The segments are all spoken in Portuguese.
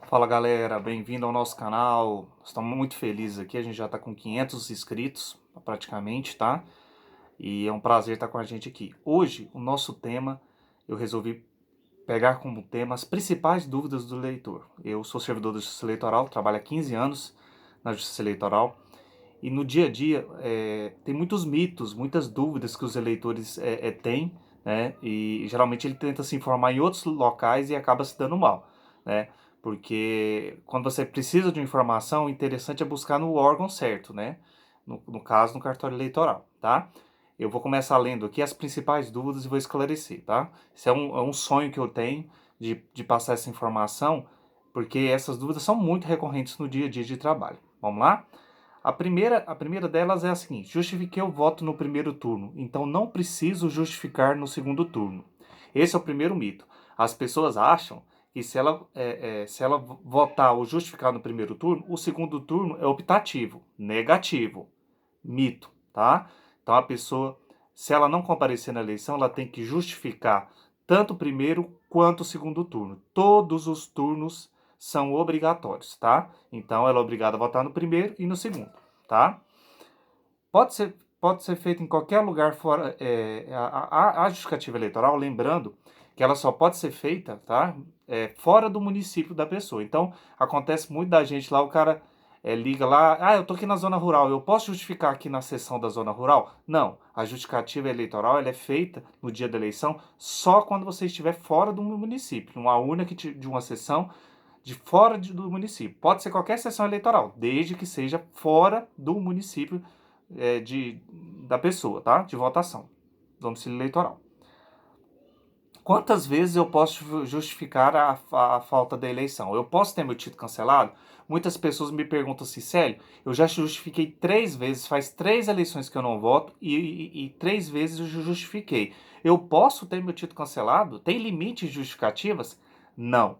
Fala galera, bem-vindo ao nosso canal. Estamos muito felizes aqui, a gente já está com 500 inscritos praticamente, tá? E é um prazer estar com a gente aqui. Hoje, o nosso tema, eu resolvi pegar como tema as principais dúvidas do eleitor. Eu sou servidor da Justiça Eleitoral, trabalho há 15 anos na Justiça Eleitoral e no dia a dia tem muitos mitos, muitas dúvidas que os eleitores têm, né? E geralmente ele tenta se informar em outros locais e acaba se dando mal, né? Porque quando você precisa de uma informação, o interessante é buscar no órgão certo, né? No caso, no cartório eleitoral, tá? Eu vou começar lendo aqui as principais dúvidas e vou esclarecer, tá? Isso é um sonho que eu tenho de passar essa informação, porque essas dúvidas são muito recorrentes no dia a dia de trabalho. Vamos lá? A primeira delas é a seguinte: justifiquei o voto no primeiro turno, então não preciso justificar no segundo turno. Esse é o primeiro mito. As pessoas acham que se ela votar ou justificar no primeiro turno, o segundo turno é optativo. Negativo. Mito, tá? Então a pessoa, se ela não comparecer na eleição, ela tem que justificar tanto o primeiro quanto o segundo turno. Todos os turnos são obrigatórios, tá? Então ela é obrigada a votar no primeiro e no segundo, tá? Pode ser feito em qualquer lugar fora. A justificativa eleitoral, lembrando que ela só pode ser feita, tá? Fora do município da pessoa. Então, acontece muito da gente lá, o cara liga lá, eu tô aqui na zona rural, eu posso justificar aqui na seção da zona rural? Não, a justificativa eleitoral ela é feita no dia da eleição só quando você estiver fora do município, numa urna de uma seção de fora do município. Pode ser qualquer sessão eleitoral, desde que seja fora do município da pessoa, tá? De votação, do domicílio eleitoral. Quantas vezes eu posso justificar a falta da eleição? Eu posso ter meu título cancelado? Muitas pessoas me perguntam assim, Célio, eu já justifiquei 3 vezes, faz 3 eleições que eu não voto e 3 vezes eu justifiquei. Eu posso ter meu título cancelado? Tem limite de justificativas? Não.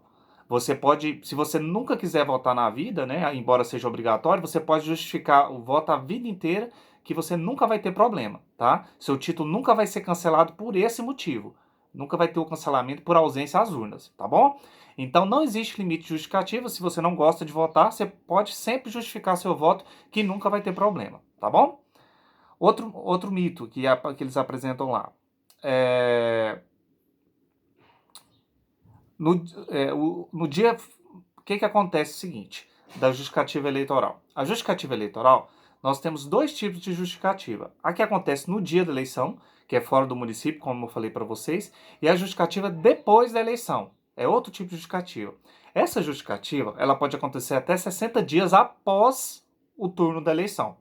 Você pode, se você nunca quiser votar na vida, né, embora seja obrigatório, você pode justificar o voto a vida inteira que você nunca vai ter problema, tá? Seu título nunca vai ser cancelado por esse motivo. Nunca vai ter o cancelamento por ausência às urnas, tá bom? Então não existe limite justificativo. Se você não gosta de votar, você pode sempre justificar seu voto, que nunca vai ter problema, tá bom? Outro mito que eles apresentam lá. É, no, no dia. O que acontece é o seguinte, da justificativa eleitoral? A justificativa eleitoral, nós temos 2 tipos de justificativa. A que acontece no dia da eleição, que é fora do município, como eu falei para vocês, e a justificativa depois da eleição. É outro tipo de justificativa. Essa justificativa, ela pode acontecer até 60 dias após o turno da eleição.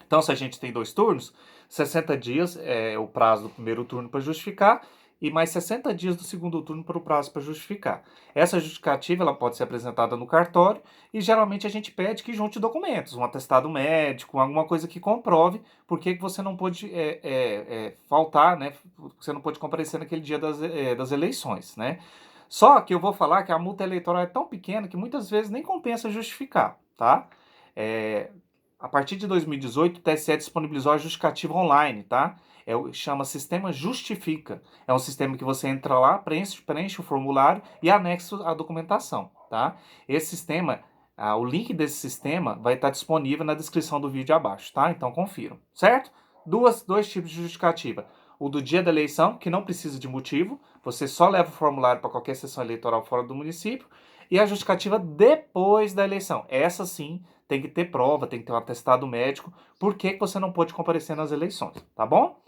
Então, se a gente tem 2 turnos, 60 dias é o prazo do primeiro turno para justificar e mais 60 dias do segundo turno para o prazo para justificar. Essa justificativa ela pode ser apresentada no cartório e geralmente a gente pede que junte documentos, um atestado médico, alguma coisa que comprove por que você não pôde faltar, né? Você não pôde comparecer naquele dia das eleições, né? Só que eu vou falar que a multa eleitoral é tão pequena que muitas vezes nem compensa justificar, tá? É, a partir de 2018, o TSE disponibilizou a justificativa online, tá? Chama Sistema Justifica. É um sistema que você entra lá, preenche o formulário e anexa a documentação, tá? Esse sistema, o link desse sistema vai estar disponível na descrição do vídeo abaixo, tá? Então confiram, certo? Dois tipos de justificativa. O do dia da eleição, que não precisa de motivo, você só leva o formulário para qualquer sessão eleitoral fora do município, e a justificativa depois da eleição. Essa sim tem que ter prova, tem que ter um atestado médico, por que você não pode comparecer nas eleições, tá bom?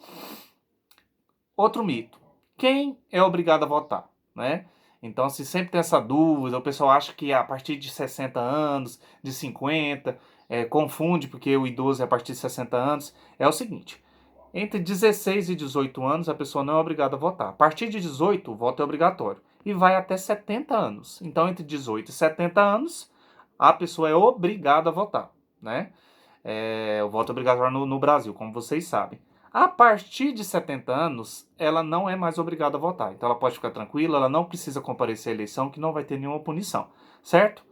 Outro mito. Quem é obrigado a votar, né? Então, se sempre tem essa dúvida, o pessoal acha que a partir de 60 anos, de 50, confunde porque o idoso é a partir de 60 anos. É o seguinte, entre 16 e 18 anos, a pessoa não é obrigada a votar. A partir de 18, o voto é obrigatório. E vai até 70 anos. Então, entre 18 e 70 anos, a pessoa é obrigada a votar, né? O voto é obrigatório no Brasil, como vocês sabem. A partir de 70 anos, ela não é mais obrigada a votar. Então, ela pode ficar tranquila, ela não precisa comparecer à eleição, que não vai ter nenhuma punição, certo?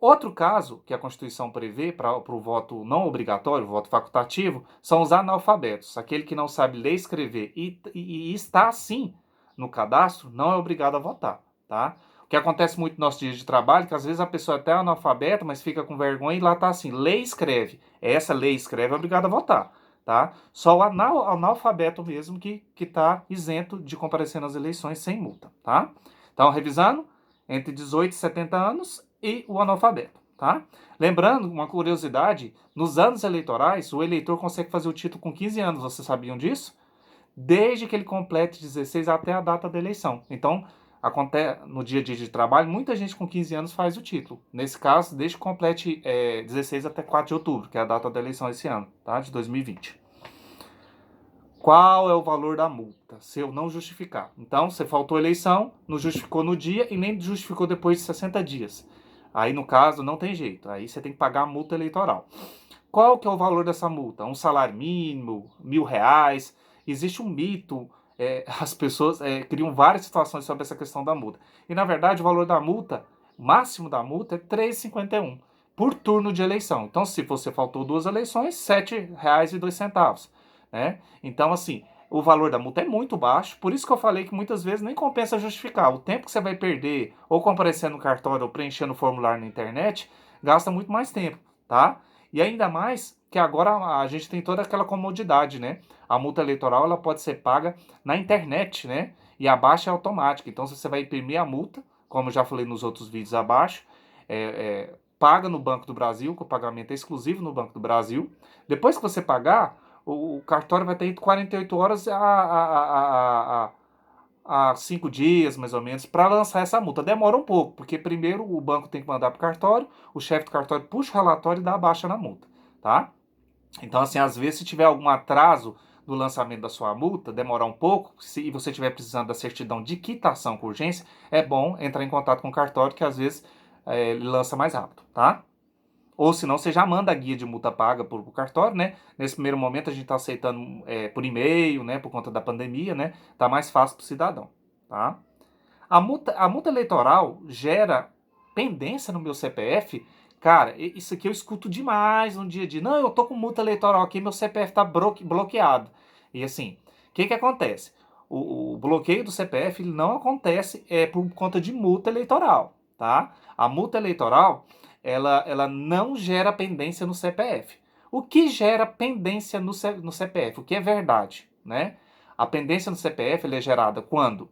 Outro caso que a Constituição prevê para o voto não obrigatório, o voto facultativo, são os analfabetos. Aquele que não sabe ler e escrever e está, sim, no cadastro, não é obrigado a votar, tá? O que acontece muito no nosso dia de trabalho, que às vezes a pessoa é até analfabeta, mas fica com vergonha e lá tá assim, lê e escreve. Essa lê e escreve é obrigado a votar, tá? Só o analfabeto mesmo que tá isento de comparecer nas eleições sem multa, tá? Então, revisando, entre 18 e 70 anos e o analfabeto, tá? Lembrando, uma curiosidade, nos anos eleitorais, o eleitor consegue fazer o título com 15 anos, vocês sabiam disso? Desde que ele complete 16 até a data da eleição. Então, acontece no dia a dia de trabalho, muita gente com 15 anos faz o título. Nesse caso, desde que complete 16 até 4 de outubro, que é a data da eleição esse ano, tá? De 2020. Qual é o valor da multa? Se eu não justificar. Então, você faltou a eleição, não justificou no dia e nem justificou depois de 60 dias. Aí, no caso, não tem jeito. Aí você tem que pagar a multa eleitoral. Qual que é o valor dessa multa? Um salário mínimo, R$ 1.000? Existe um mito, as pessoas criam várias situações sobre essa questão da multa. E, na verdade, o valor da multa, máximo da multa, é R$ 3,51 por turno de eleição. Então, se você faltou 2 eleições, R$ 7,02. Né? Então, assim, o valor da multa é muito baixo, por isso que eu falei que muitas vezes nem compensa justificar. O tempo que você vai perder ou comparecendo no cartório ou preenchendo o formulário na internet, gasta muito mais tempo, tá? E ainda mais que agora a gente tem toda aquela comodidade, né? A multa eleitoral ela pode ser paga na internet, né? E a baixa é automática. Então, se você vai imprimir a multa, como eu já falei nos outros vídeos abaixo, paga no Banco do Brasil, que o pagamento é exclusivo no Banco do Brasil. Depois que você pagar, o cartório vai ter entre 48 horas a 5 dias, mais ou menos, para lançar essa multa. Demora um pouco, porque primeiro o banco tem que mandar para o cartório, o chefe do cartório puxa o relatório e dá a baixa na multa, tá? Então, assim, às vezes, se tiver algum atraso no lançamento da sua multa, demorar um pouco, se você estiver precisando da certidão de quitação com urgência, é bom entrar em contato com o cartório, que às vezes ele lança mais rápido, tá? Ou se não, você já manda a guia de multa paga por cartório, né? Nesse primeiro momento a gente está aceitando por e-mail, né? Por conta da pandemia, né? Tá mais fácil para o cidadão, tá? A multa eleitoral gera pendência no meu CPF. Cara, isso aqui eu escuto demais no dia a dia. Não, eu tô com multa eleitoral aqui, meu CPF tá bloqueado. E assim, o que que acontece? O bloqueio do CPF ele não acontece por conta de multa eleitoral, tá? A multa eleitoral, ela não gera pendência no CPF. O que gera pendência no CPF? O que é verdade, né? A pendência no CPF é gerada quando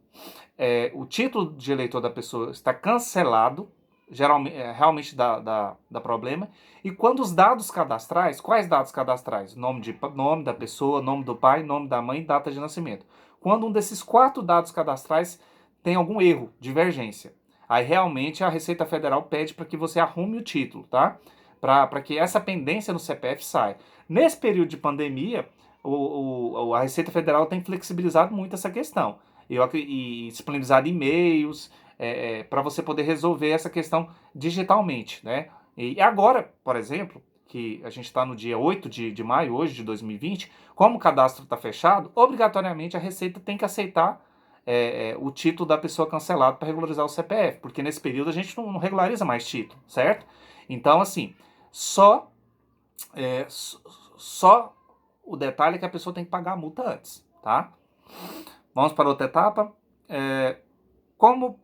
o título de eleitor da pessoa está cancelado, geralmente, realmente dá problema, e quando os dados cadastrais, quais dados cadastrais? Nome da pessoa, nome do pai, nome da mãe, data de nascimento. Quando um desses 4 dados cadastrais tem algum erro, divergência, aí realmente a Receita Federal pede para que você arrume o título, tá? Para que essa pendência no CPF saia. Nesse período de pandemia, a Receita Federal tem flexibilizado muito essa questão e disponibilizado e-mails para você poder resolver essa questão digitalmente, né? E agora, por exemplo, que a gente está no dia 8 de maio, hoje de 2020, como o cadastro está fechado, obrigatoriamente a Receita tem que aceitar o título da pessoa cancelado para regularizar o CPF, porque nesse período a gente não regulariza mais título, certo? Então, assim, só, só o detalhe é que a pessoa tem que pagar a multa antes, tá? Vamos para outra etapa. Como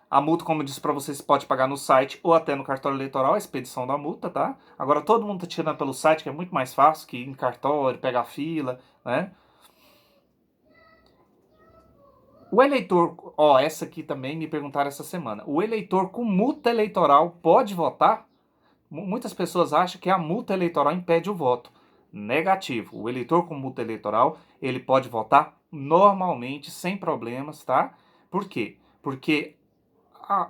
a multa, como eu disse para vocês, pode pagar no site ou até no cartório eleitoral, a expedição da multa, tá? Agora todo mundo tá tirando pelo site, que é muito mais fácil que ir em cartório, pegar fila, né? O eleitor, essa aqui também me perguntaram essa semana. O eleitor com multa eleitoral pode votar? Muitas pessoas acham que a multa eleitoral impede o voto. Negativo. O eleitor com multa eleitoral, ele pode votar normalmente, sem problemas, tá? Por quê? Porque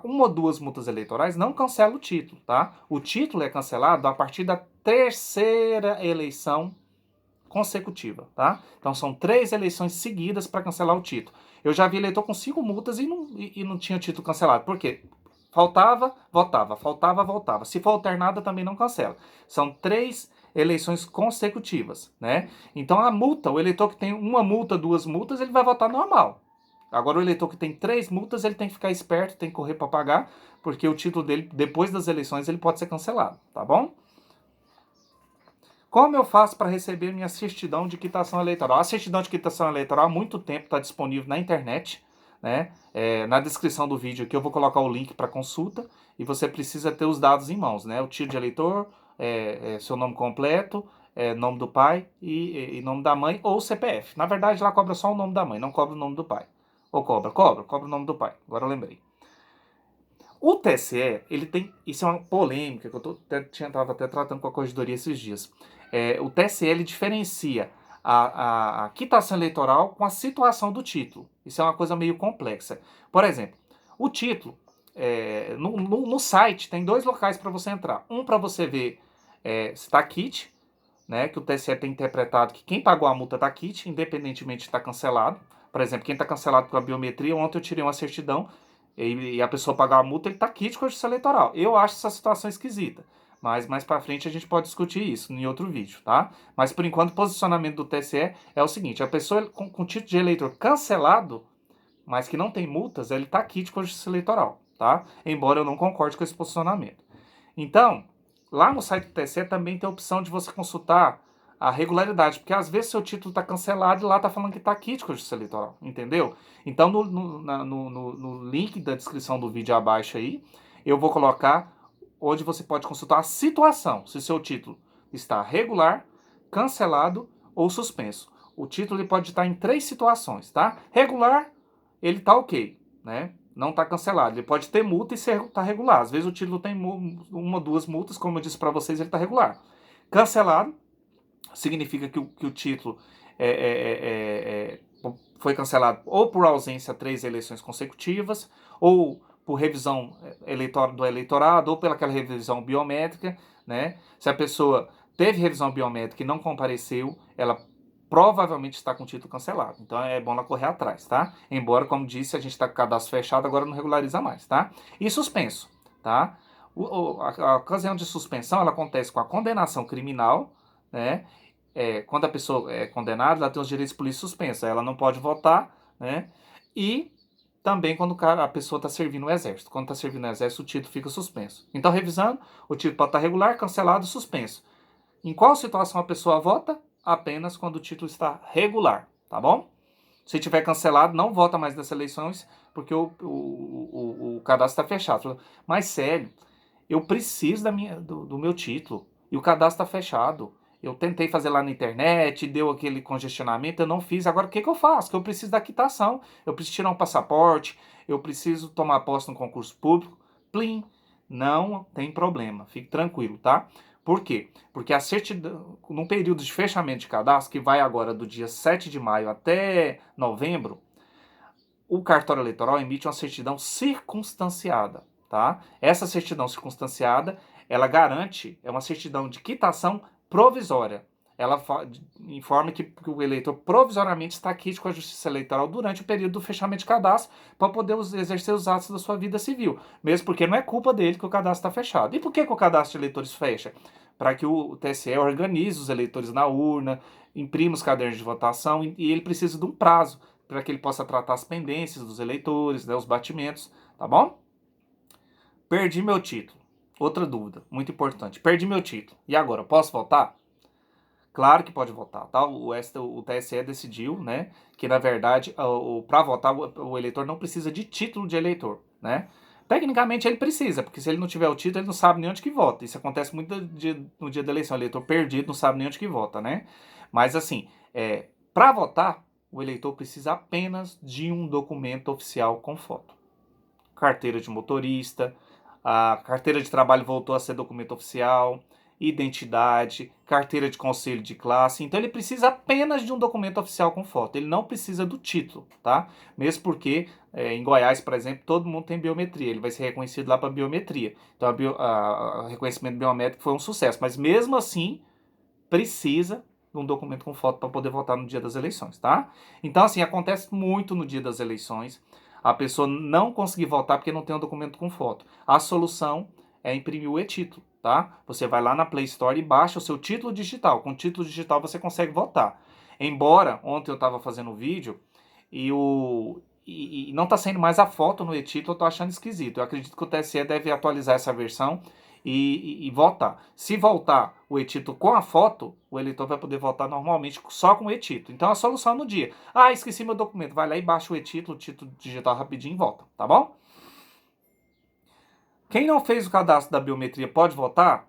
uma ou 2 multas eleitorais não cancela o título, tá? O título é cancelado a partir da 3ª eleição consecutiva, tá? Então são 3 eleições seguidas para cancelar o título. Eu já vi eleitor com 5 multas e não tinha o título cancelado. Por quê? Faltava, votava. Faltava, voltava. Se for alternada, também não cancela. São 3 eleições consecutivas, né? Então a multa, o eleitor que tem uma multa, 2 multas, ele vai votar normal. Agora o eleitor que tem 3 multas, ele tem que ficar esperto, tem que correr para pagar, porque o título dele, depois das eleições, ele pode ser cancelado, tá bom? Como eu faço para receber minha certidão de quitação eleitoral? A certidão de quitação eleitoral há muito tempo está disponível na internet, né? Na descrição do vídeo aqui eu vou colocar o link para consulta e você precisa ter os dados em mãos, né? O título de eleitor, seu nome completo, nome do pai e nome da mãe ou CPF. Na verdade, lá cobra só o nome da mãe, não cobra o nome do pai. Ou cobra o nome do pai. Agora eu lembrei. O TSE, ele tem. Isso é uma polêmica que eu estava até tratando com a corregedoria esses dias. O TSE ele diferencia a quitação eleitoral com a situação do título. Isso é uma coisa meio complexa. Por exemplo, o título, no site, tem 2 locais para você entrar. Um para você ver se está quite, né, que o TSE tem interpretado que quem pagou a multa está quite, independentemente de estar cancelado. Por exemplo, quem está cancelado com a biometria, ontem eu tirei uma certidão e a pessoa pagar a multa, ele está quite com a justiça eleitoral. Eu acho essa situação esquisita. Mas mais para frente a gente pode discutir isso em outro vídeo, tá? Mas por enquanto o posicionamento do TSE é o seguinte: a pessoa com título de eleitor cancelado, mas que não tem multas, ele está quite com a justiça eleitoral, tá? Embora eu não concorde com esse posicionamento. Então, lá no site do TSE também tem a opção de você consultar a regularidade, porque às vezes seu título está cancelado e lá está falando que está quite com a justiça eleitoral, entendeu? Então no link da descrição do vídeo abaixo aí, eu vou colocar onde você pode consultar a situação, se seu título está regular, cancelado ou suspenso. O título ele pode estar em 3 situações, tá? Regular, ele tá ok, né? Não tá cancelado. Ele pode ter multa e tá regular. Às vezes o título tem 1, 2 multas, como eu disse para vocês, ele tá regular. Cancelado significa que o título foi cancelado ou por ausência a 3 eleições consecutivas, ou por revisão do eleitorado, ou pelaquela revisão biométrica, né? Se a pessoa teve revisão biométrica e não compareceu, ela provavelmente está com o título cancelado. Então é bom ela correr atrás, tá? Embora, como disse, a gente está com o cadastro fechado, agora não regulariza mais, tá? E suspenso, tá? A ocasião de suspensão, ela acontece com a condenação criminal, né? Quando a pessoa é condenada, ela tem os direitos políticos suspensos. Ela não pode votar, né? E também quando a pessoa está servindo o exército. Quando está servindo o exército, o título fica suspenso. Então, revisando, o título pode estar regular, cancelado, suspenso. Em qual situação a pessoa vota? Apenas quando o título está regular, tá bom? Se tiver cancelado, não vota mais nessas eleições, porque o cadastro está fechado. Mas sério, eu preciso do meu título e o cadastro está fechado. Eu tentei fazer lá na internet, deu aquele congestionamento, eu não fiz. Agora o que eu faço? Que eu preciso da quitação, eu preciso tirar um passaporte, eu preciso tomar posse no concurso público. Plim, não tem problema, fique tranquilo, tá? Por quê? Porque a certidão, num período de fechamento de cadastro, que vai agora do dia 7 de maio até novembro, o cartório eleitoral emite uma certidão circunstanciada, tá? Essa certidão circunstanciada, ela garante, é uma certidão de quitação provisória. Ela informa que o eleitor provisoriamente está quite com a justiça eleitoral durante o período do fechamento de cadastro para poder exercer os atos da sua vida civil. Mesmo porque não é culpa dele que o cadastro está fechado. E por que o cadastro de eleitores fecha? Para que o TSE organize os eleitores na urna, imprima os cadernos de votação e ele precisa de um prazo para que ele possa tratar as pendências dos eleitores, né, os batimentos, tá bom? Perdi meu título. Outra dúvida, muito importante. Perdi meu título. E agora, posso votar? Claro que pode votar, tá? O TSE decidiu, né, que na verdade, para votar, o eleitor não precisa de título de eleitor, né? Tecnicamente ele precisa, porque se ele não tiver o título, ele não sabe nem onde que vota. Isso acontece muito no dia da eleição. O eleitor perdido não sabe nem onde que vota, né? Mas assim, para votar, o eleitor precisa apenas de um documento oficial com foto. Carteira de motorista, a carteira de trabalho voltou a ser documento oficial, identidade, carteira de conselho de classe. Então ele precisa apenas de um documento oficial com foto. Ele não precisa do título, tá? Mesmo porque em Goiás, por exemplo, todo mundo tem biometria. Ele vai ser reconhecido lá para biometria. Então o reconhecimento biométrico foi um sucesso. Mas mesmo assim, precisa de um documento com foto para poder votar no dia das eleições, tá? Então, assim, acontece muito no dia das eleições a pessoa não conseguir votar porque não tem um documento com foto. A solução é imprimir o e-título, tá? Você vai lá na Play Store e baixa o seu título digital. Com o título digital você consegue votar. Embora, ontem eu estava fazendo um vídeo e não está saindo mais a foto no e-título, eu estou achando esquisito. Eu acredito que o TSE deve atualizar essa versão e votar. Se voltar o e-título com a foto, o eleitor vai poder votar normalmente só com o e-título. Então a solução no dia. Ah, esqueci meu documento. Vai lá e baixa o título digital rapidinho e volta, tá bom? Quem não fez o cadastro da biometria pode votar?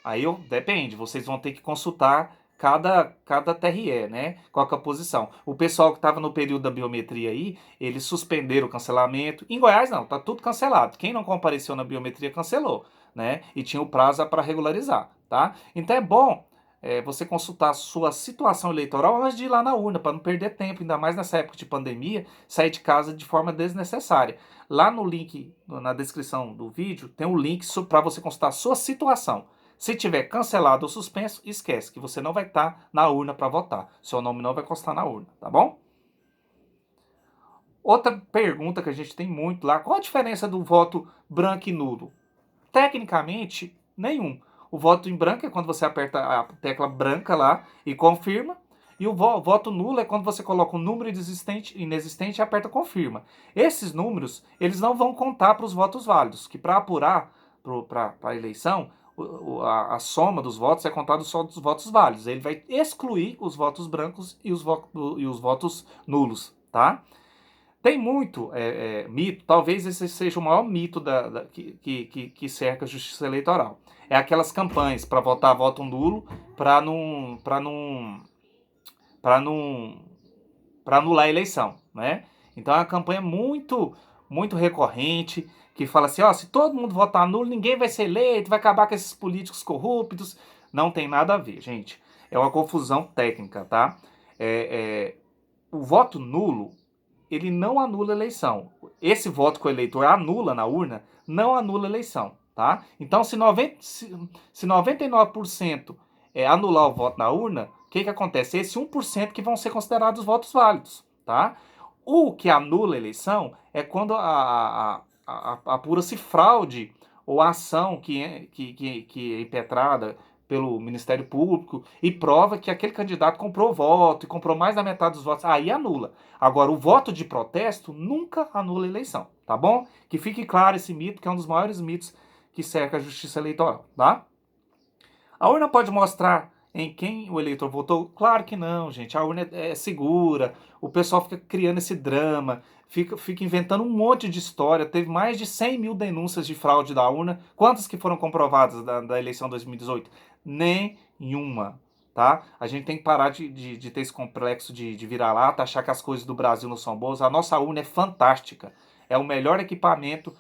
Aí depende, vocês vão ter que consultar cada TRE, né? Qual que é a posição. O pessoal que estava no período da biometria aí, eles suspenderam o cancelamento. Em Goiás não, tá tudo cancelado. Quem não compareceu na biometria cancelou, né? E tinha o prazo para regularizar, tá? Então é bom você consultar a sua situação eleitoral antes de ir lá na urna, para não perder tempo, ainda mais nessa época de pandemia, sair de casa de forma desnecessária. Lá no link, na descrição do vídeo, tem um link para você consultar a sua situação. Se tiver cancelado ou suspenso, esquece que você não vai estar na urna para votar. Seu nome não vai constar na urna, tá bom? Outra pergunta que a gente tem muito lá, qual a diferença do voto branco e nulo? Tecnicamente, nenhum. O voto em branco é quando você aperta a tecla branca lá e confirma. E o voto nulo é quando você coloca um número inexistente e aperta confirma. Esses números, eles não vão contar para os votos válidos, que para apurar para a eleição, a soma dos votos é contada só dos votos válidos. Ele vai excluir os votos brancos e os votos nulos, tá? Tem muito mito, talvez esse seja o maior mito que cerca a justiça eleitoral. É aquelas campanhas para votar voto nulo, para anular a eleição, né? Então é uma campanha muito recorrente, que fala assim, ó, se todo mundo votar nulo, ninguém vai ser eleito, vai acabar com esses políticos corruptos. Não tem nada a ver, gente. É uma confusão técnica, tá? O voto nulo, ele não anula a eleição. Esse voto que o eleitor anula na urna, não anula a eleição, tá? Então, se 99% anular o voto na urna, o que acontece? Esse 1% que vão ser considerados votos válidos, tá? O que anula a eleição é quando apura-se fraude ou ação que é impetrada pelo Ministério Público e prova que aquele candidato comprou voto e comprou mais da metade dos votos, aí anula. Agora, o voto de protesto nunca anula a eleição, tá bom? Que fique claro esse mito, que é um dos maiores mitos que cerca a justiça eleitoral, tá? A urna pode mostrar em quem o eleitor votou? Claro que não, gente. A urna é segura, o pessoal fica criando esse drama, fica inventando um monte de história. Teve mais de 100 mil denúncias de fraude da urna. Quantas que foram comprovadas da eleição 2018? Nenhuma. Tá? A gente tem que parar de ter esse complexo de vira-lata, achar que as coisas do Brasil não são boas. A nossa urna é fantástica. É o melhor equipamento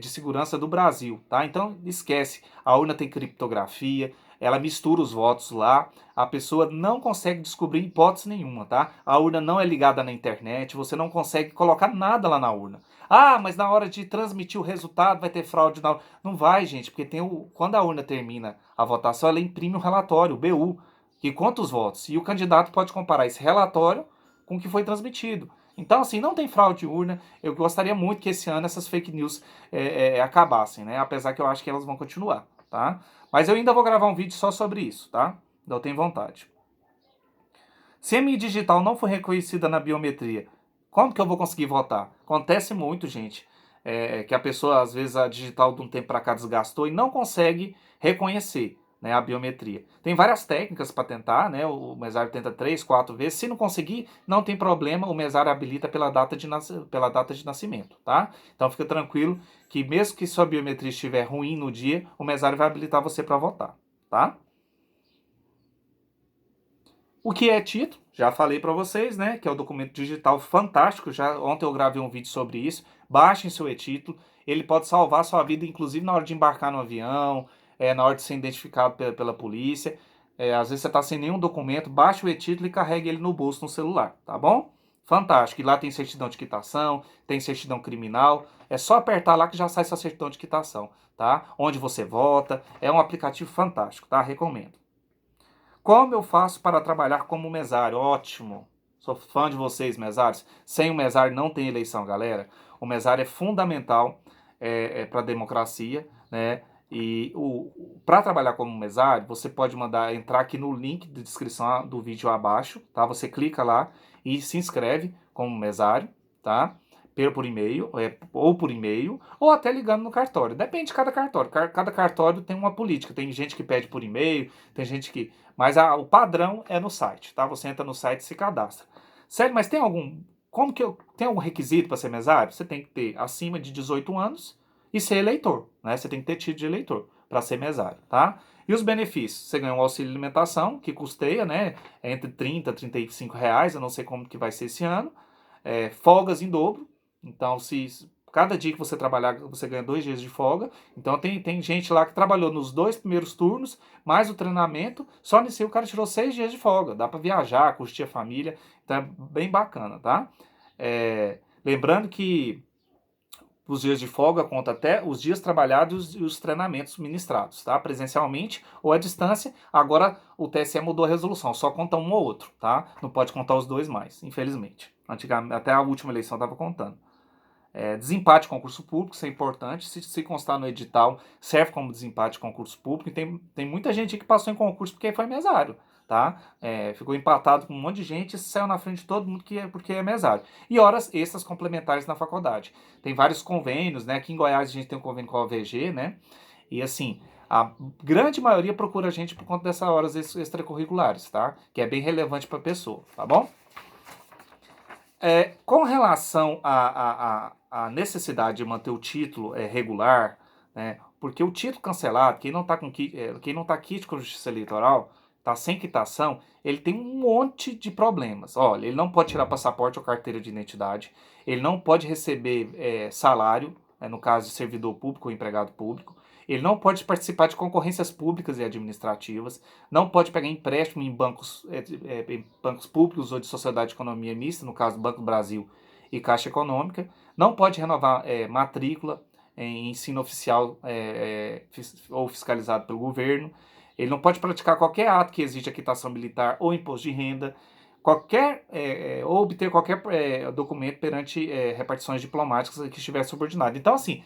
de segurança do Brasil. Tá? Então esquece. A urna tem criptografia, ela mistura os votos lá, a pessoa não consegue descobrir hipótese nenhuma, tá? A urna não é ligada na internet, você não consegue colocar nada lá na urna. Ah, mas na hora de transmitir o resultado vai ter fraude na urna. Não vai, gente, porque quando a urna termina a votação, ela imprime um relatório, o BU, que conta os votos. E o candidato pode comparar esse relatório com o que foi transmitido. Então, assim, não tem fraude de urna. Eu gostaria muito que esse ano essas fake news acabassem, né? Apesar que eu acho que elas vão continuar, tá? Mas eu ainda vou gravar um vídeo só sobre isso, tá? Eu tenho vontade. Se a minha digital não for reconhecida na biometria, como que eu vou conseguir votar? Acontece muito, gente, que a pessoa, às vezes, a digital de um tempo para cá desgastou e não consegue reconhecer, né, a biometria. Tem várias técnicas para tentar, né? O mesário tenta 3, 4 vezes. Se não conseguir, não tem problema, o mesário habilita pela data de nascimento, tá? Então fica tranquilo que mesmo que sua biometria estiver ruim no dia, o mesário vai habilitar você para votar, tá? O que é título? Já falei para vocês, né? Que é o documento digital fantástico. Já ontem eu gravei um vídeo sobre isso. Baixem seu e-título. Ele pode salvar a sua vida, inclusive na hora de embarcar no avião, na hora de ser identificado pela polícia. Às vezes você está sem nenhum documento, baixe o e-título e carregue ele no bolso no celular, tá bom? Fantástico. E lá tem certidão de quitação, tem certidão criminal. É só apertar lá que já sai sua certidão de quitação, tá? Onde você vota. É um aplicativo fantástico, tá? Recomendo. Como eu faço para trabalhar como mesário? Ótimo. Sou fã de vocês, mesários. Sem o mesário não tem eleição, galera. O mesário é fundamental para a democracia, né? E para trabalhar como mesário, você pode entrar aqui no link de descrição do vídeo abaixo, tá? Você clica lá e se inscreve como mesário, tá? por e-mail, ou por e-mail, ou até ligando no cartório. Depende de cada cartório. Cada cartório tem uma política. Tem gente que pede por e-mail, tem gente que... Mas o padrão é no site, tá? Você entra no site e se cadastra. Sério, mas tem algum... Como que eu... Tem algum requisito para ser mesário? Você tem que ter acima de 18 anos e ser eleitor, né? Você tem que ter título de eleitor para ser mesário, tá? E os benefícios? Você ganha um auxílio alimentação, que custeia, né? É entre 30 e 35 reais, eu não sei como que vai ser esse ano. Folgas em dobro. Então, se cada dia que você trabalhar, você ganha 2 dias de folga. Então, tem gente lá que trabalhou nos 2 primeiros turnos, mais o treinamento. Só nesse o cara tirou 6 dias de folga. Dá para viajar, curtir a família. Então, é bem bacana, tá? Lembrando que os dias de folga conta até os dias trabalhados e os treinamentos ministrados, tá? Presencialmente ou à distância. Agora o TSE mudou a resolução, só conta um ou outro, tá? Não pode contar os dois mais, infelizmente. Antigamente, até a última eleição estava contando. Desempate de concurso público, isso é importante. Se constar no edital, serve como desempate de concurso público. E tem muita gente que passou em concurso porque foi mesário, tá? Ficou empatado com um monte de gente e saiu na frente de todo mundo porque é mesário. E horas extras complementares na faculdade. Tem vários convênios, né? Aqui em Goiás a gente tem um convênio com a OVG, né? E assim, a grande maioria procura a gente por conta dessas horas extracurriculares, tá? Que é bem relevante para a pessoa, tá bom? Com relação à necessidade de manter o título regular, né, porque o título cancelado, quem não está quite com a Justiça Eleitoral, está sem quitação, ele tem um monte de problemas. Olha, ele não pode tirar passaporte ou carteira de identidade, ele não pode receber salário, no caso de servidor público ou empregado público, ele não pode participar de concorrências públicas e administrativas, não pode pegar empréstimo em bancos públicos ou de sociedade de economia mista, no caso do Banco do Brasil e Caixa Econômica, não pode renovar matrícula em ensino oficial ou fiscalizado pelo governo, ele não pode praticar qualquer ato que exija quitação militar ou imposto de renda, ou obter qualquer documento perante repartições diplomáticas que estiver subordinado. Então, assim,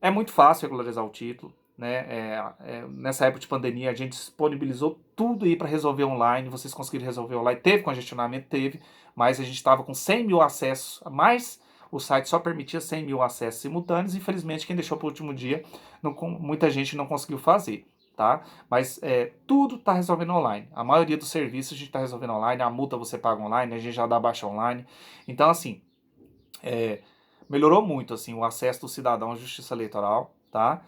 é muito fácil regularizar o título, né? Nessa época de pandemia, a gente disponibilizou tudo aí para resolver online. Vocês conseguiram resolver online. Teve congestionamento? Teve, mas a gente estava com 100 mil acessos, mas o site só permitia 100 mil acessos simultâneos. Infelizmente, quem deixou para o último dia, muita gente não conseguiu fazer, tá? Mas tudo está resolvendo online. A maioria dos serviços a gente está resolvendo online. A multa você paga online, a gente já dá baixa online. Então, assim, melhorou muito assim o acesso do cidadão à justiça eleitoral, tá?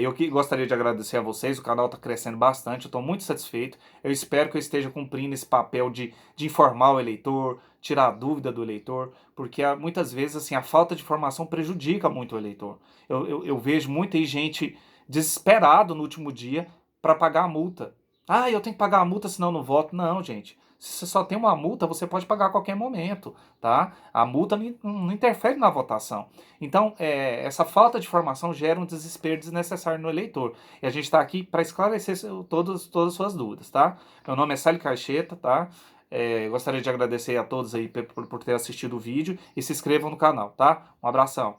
Eu gostaria de agradecer a vocês, o canal está crescendo bastante, eu estou muito satisfeito. Eu espero que eu esteja cumprindo esse papel de informar o eleitor, tirar a dúvida do eleitor, porque muitas vezes assim, a falta de informação prejudica muito o eleitor. Eu vejo muita gente desesperado no último dia para pagar a multa. Ah, eu tenho que pagar a multa senão eu não voto. Não, gente. Se você só tem uma multa, você pode pagar a qualquer momento, tá? A multa não interfere na votação. Então, essa falta de informação gera um desespero desnecessário no eleitor. E a gente está aqui para esclarecer todas as suas dúvidas, tá? Meu nome é Célio Caixeta, tá? Gostaria de agradecer a todos aí por ter assistido o vídeo e se inscrevam no canal, tá? Um abração.